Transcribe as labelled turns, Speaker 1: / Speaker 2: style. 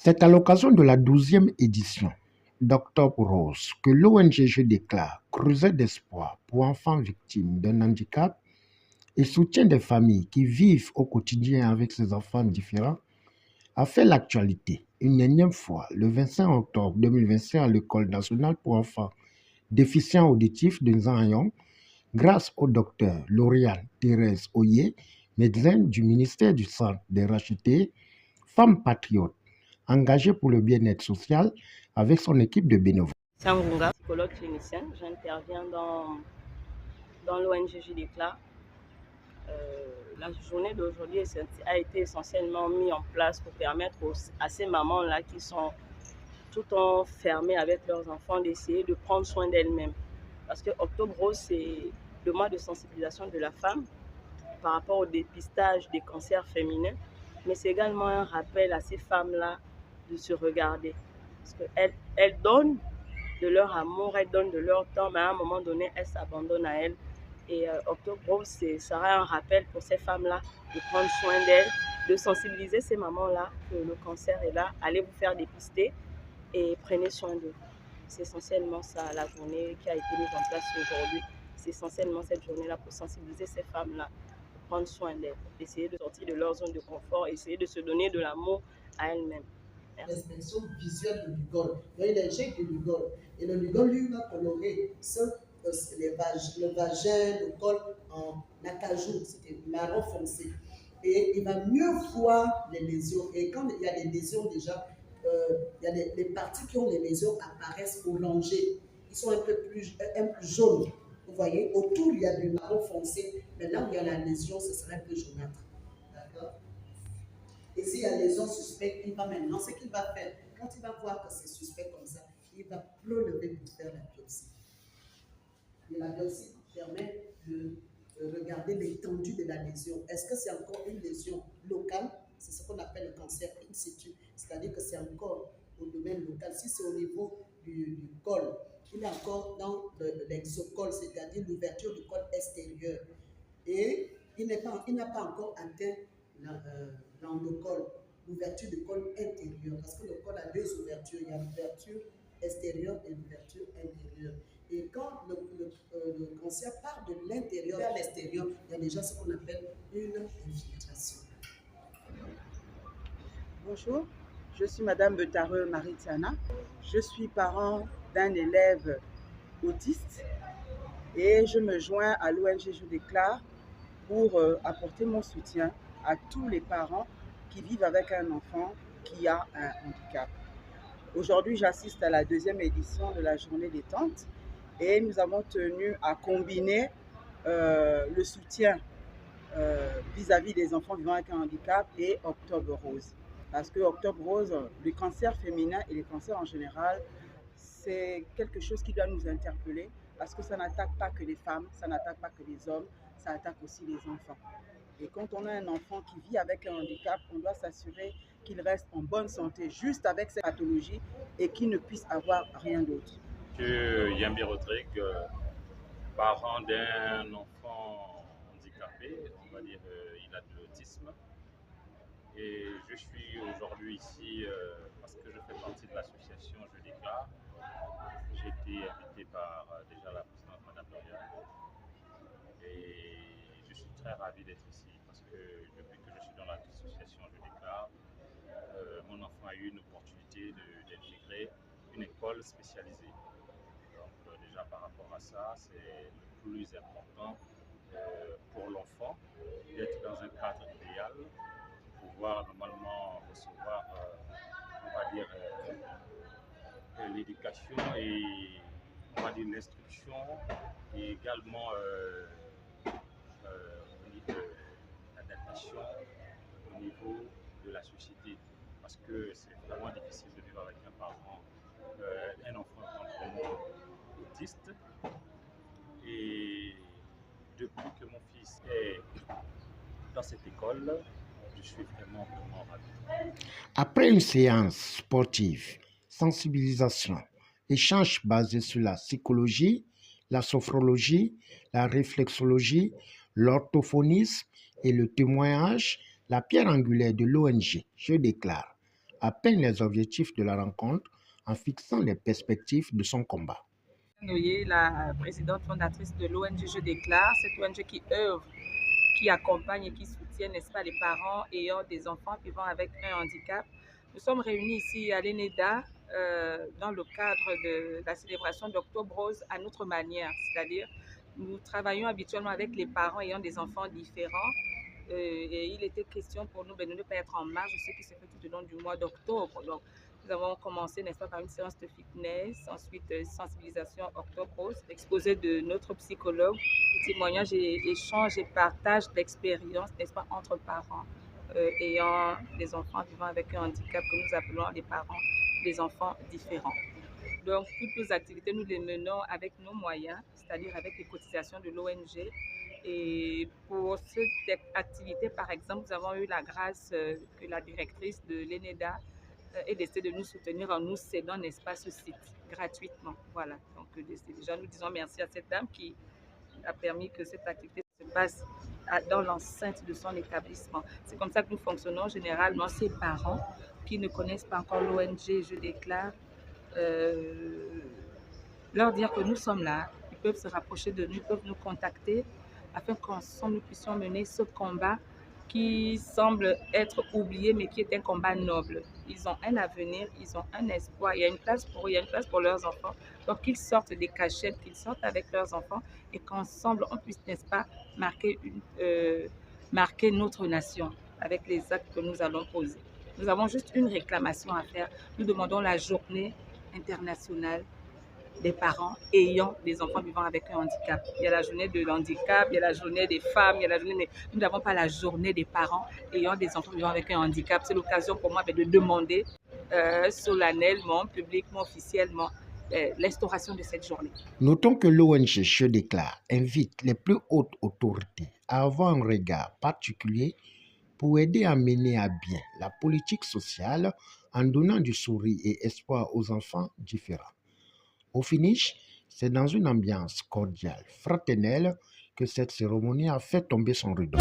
Speaker 1: C'est à l'occasion de la 12e édition d'Octobre Rose que l'ONG Je déclare Creuset d'espoir pour enfants victimes d'un handicap et soutien des familles qui vivent au quotidien avec ces enfants différents a fait l'actualité une énième fois le 25 octobre 2025 à l'École nationale pour enfants déficients auditifs de Nzanyon grâce au docteur Lauriane Thérèse Oye, médecin du ministère du Centre des rachetés, femme patriote engagée pour le bien-être social avec son équipe de bénévoles.
Speaker 2: Sangunga, psychologue clinicien, j'interviens dans l'ONG Je déclare. La journée d'aujourd'hui a été essentiellement mise en place pour permettre à ces mamans-là qui sont tout le temps fermées avec leurs enfants d'essayer de prendre soin d'elles-mêmes. Parce que Octobre Rose, c'est le mois de sensibilisation de la femme par rapport au dépistage des cancers féminins, mais c'est également un rappel à ces femmes-là de se regarder. Parce qu'elles donnent de leur amour, elles donnent de leur temps, mais à un moment donné, elles s'abandonnent à elles. Et Octobre Rose sera un rappel pour ces femmes-là de prendre soin d'elles, de sensibiliser ces mamans-là que le cancer est là. Allez vous faire dépister et prenez soin d'eux. C'est essentiellement ça, la journée qui a été mise en place aujourd'hui. C'est essentiellement cette journée-là pour sensibiliser ces femmes-là, pour prendre soin d'elles, essayer de sortir de leur zone de confort, essayer de se donner de l'amour à elles-mêmes.
Speaker 3: L'expression visuelle de Lugol. Il y a une échec de Lugol. Et le Lugol, lui, va colorer le vagin, le col en acajou, c'était marron foncé. Et il va mieux voir les lésions. Et quand il y a des lésions déjà, il y a les parties qui ont les lésions apparaissent orangées. Ils sont un peu plus jaunes. Vous voyez, autour il y a du marron foncé, mais là où il y a la lésion, ce serait un peu jaunâtre. D'accord? Et s'il y a lésion suspecte, il va maintenant, ce qu'il va faire, quand il va voir que c'est suspect comme ça, il va prélever pour faire la biopsie. Et la biopsie permet de regarder l'étendue de la lésion. Est-ce que c'est encore une lésion locale? C'est ce qu'on appelle le cancer in situ, c'est-à-dire que c'est encore au domaine local. Si c'est au niveau du col, il est encore dans l'exocol, c'est-à-dire l'ouverture du col extérieur. Et il n'a pas encore atteint l'endocol, l'ouverture du col intérieur, parce que le col a deux ouvertures, il y a l'ouverture extérieure et l'ouverture intérieure. Et quand le cancer part de l'intérieur vers l'extérieur, il y a déjà ce qu'on appelle une infiltration.
Speaker 4: Bonjour, je suis Madame Betareux Maritiana. Je suis parent d'un élève autiste et je me joins à l'ONG Je déclare pour apporter mon soutien à tous les parents qui vivent avec un enfant qui a un handicap. Aujourd'hui, j'assiste à la 2e édition de la journée détente et nous avons tenu à combiner le soutien vis-à-vis des enfants vivant avec un handicap et Octobre Rose. Parce que Octobre Rose, le cancer féminin et les cancers en général, c'est quelque chose qui doit nous interpeller parce que ça n'attaque pas que les femmes, ça n'attaque pas que les hommes, ça attaque aussi les enfants. Et quand on a un enfant qui vit avec un handicap, on doit s'assurer qu'il reste en bonne santé, juste avec ses pathologies et qu'il ne puisse avoir rien d'autre.
Speaker 5: Je suis Yambi Rodrigue, parent d'un enfant handicapé, on va dire il a de l'autisme. Et je suis aujourd'hui ici parce que je fais partie de l'association Je déclare. J'ai été invité par déjà la présidente Madame Lauriane. Et je suis très ravi d'être ici parce que depuis que je suis dans l'association Je déclare, mon enfant a eu une opportunité d'intégrer une école spécialisée. Donc déjà par rapport à ça, c'est le plus important pour l'enfant d'être dans un cadre idéal, pouvoir normalement recevoir, on va dire, l'éducation et on va dire l'instruction et également l'adaptation au niveau de la société parce que c'est vraiment difficile de vivre avec un parent, un enfant complètement autiste. Et depuis que mon fils est dans cette école, je suis vraiment ravi.
Speaker 1: Après une séance sportive, sensibilisation, échange basé sur la psychologie, la sophrologie, la réflexologie, l'orthophonisme et le témoignage, la pierre angulaire de l'ONG, Je déclare, atteint les objectifs de la rencontre en fixant les perspectives de son combat.
Speaker 6: Noyer, la présidente fondatrice de l'ONG Je Déclare, cette ONG qui œuvre, qui accompagne et qui soutient, n'est-ce pas, les parents ayant des enfants vivant avec un handicap. Nous sommes réunis ici à l'ENEDA dans le cadre de la célébration d'Octobre Rose à notre manière, c'est-à-dire nous travaillons habituellement avec les parents ayant des enfants différents et il était question pour nous de ne pas être en marge de ce qui se fait tout au long du mois d'octobre. Donc, nous avons commencé, n'est-ce pas, par une séance de fitness, ensuite sensibilisation Octobre Rose, exposé de notre psychologue, témoignages et échanges et partage d'expériences, n'est-ce pas, entre parents ayant des enfants vivant avec un handicap que nous appelons les parents des enfants différents. Donc, toutes nos activités, nous les menons avec nos moyens, c'est-à-dire avec les cotisations de l'ONG. Et pour cette activité, par exemple, nous avons eu la grâce que la directrice de l'ENEDA ait décidé de nous soutenir en nous cédant un espace ce site gratuitement. Voilà. Donc, déjà, nous disons merci à cette dame qui a permis que cette activité se passe dans l'enceinte de son établissement. C'est comme ça que nous fonctionnons généralement. Ces parents qui ne connaissent pas encore l'ONG Je Déclare, leur dire que nous sommes là, ils peuvent se rapprocher de nous, ils peuvent nous contacter afin qu'ensemble nous puissions mener ce combat qui semble être oublié mais qui est un combat noble. Ils ont un avenir, ils ont un espoir, il y a une place pour eux, il y a une place pour leurs enfants. Donc qu'ils sortent des cachettes, qu'ils sortent avec leurs enfants et qu'ensemble on puisse, n'est-ce pas, marquer notre nation avec les actes que nous allons poser. Nous avons juste une réclamation à faire. Nous demandons la journée internationale des parents ayant des enfants vivant avec un handicap. Il y a la journée de l'handicap, il y a la journée des femmes, il y a la journée Nous n'avons pas la journée des parents ayant des enfants vivant avec un handicap. C'est l'occasion pour moi de demander solennellement, publiquement, officiellement, l'instauration de cette journée.
Speaker 1: Notons que l'ONG Je Déclare invite les plus hautes autorités à avoir un regard particulier pour aider à mener à bien la politique sociale en donnant du sourire et espoir aux enfants différents. Au finish, c'est dans une ambiance cordiale, fraternelle, que cette cérémonie a fait tomber son rideau.